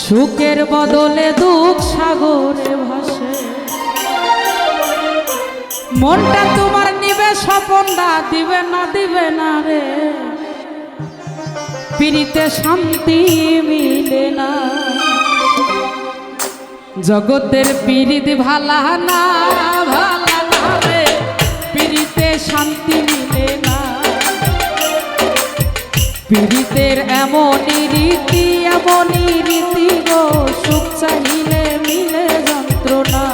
সুখের বদলে দুঃখ সাগরে ভাসে, মনটা তোমার নিবে স্বপনটা দিবে না রে, পিরিতে শান্তি মিলে না, জগতের পিরিত ভালা না রে, পিরিতে শান্তি মিলে না, পিরিতের এমনই রীতি গো, সুখ চাহিলে মিলে যন্ত্রণা,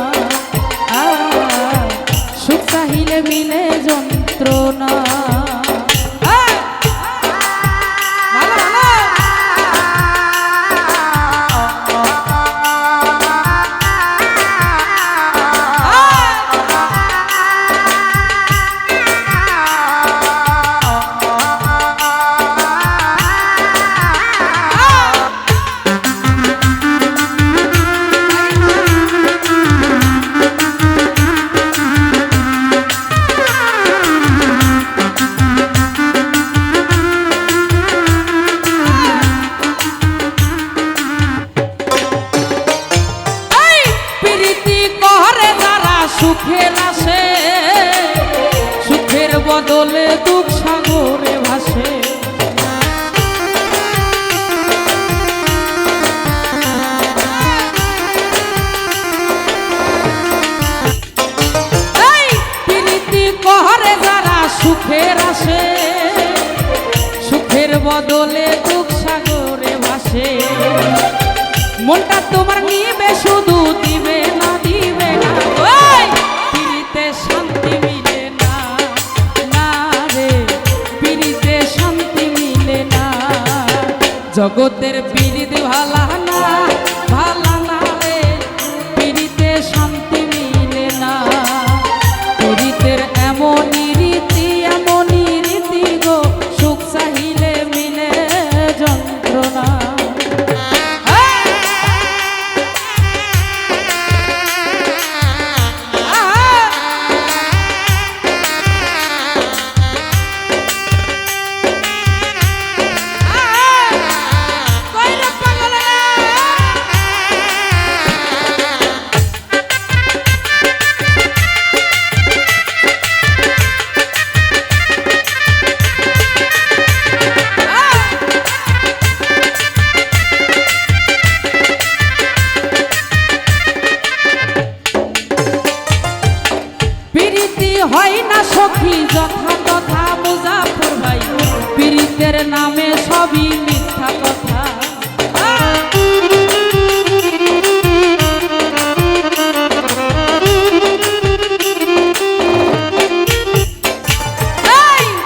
সুখ চাহিলে মিলে যন্ত্রণা। সুখের আসে, সুখের বদলে দুঃখ সাগরে ভাসে, প্রীতি করে যারা সুখের আসে, সুখের বদলে দুঃখ সাগরে ভাসে, মনটা তোমার নিবে শুধু দিবে না শান্তি মিলে না রে, পিরিতে শান্তি মিলে না, জগতের পিরিত ভালা না রে, পিরিতে শান্তি মিলে না, পিরিতের এমনই রীতি গো, সুখ চাহিলে মিলে যন্ত্রণা। হয় না সখী যথা তথা মুজাফর ভাই, পীড়িতের নামে সবই মিথ্যা কথা,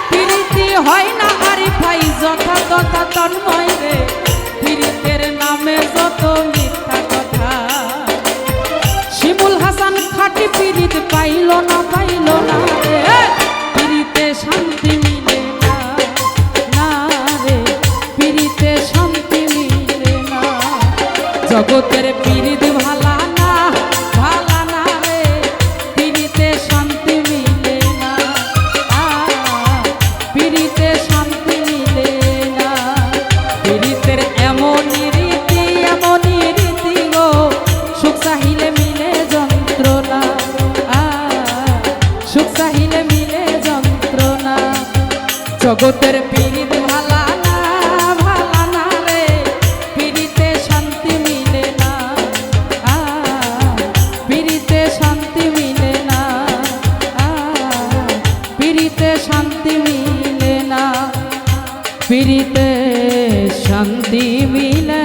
পীড়িতি হয় না আরিফ ভাই যথা তথা তন্ময় রে, পীড়িতের নামে যত মিথ্যা কথা, শিমুল হাসান খাঁটি পীড়িত পাইল না রে, পিরিতে শান্তি মিলে না রে, পিরিতে শান্তি মিলে না, জগতের পিরিত ভালা না রে, পিরিতে শান্তি মিলে না, পিরিতে শান্তি মিলে না, পিরিতের এমনই রীতি গো, সুখ চাহিলে মিলে যন্ত্রণা, সুখ চাহিলে মিলে যন্ত্রণা, জগতের পিরিত ভালা না রে, পিরিতে শান্তি মিলে না, পিরিতে শান্তি মিলে না, পিরিতে শান্তি মিলে না, পিরিতে শান্তি মিলে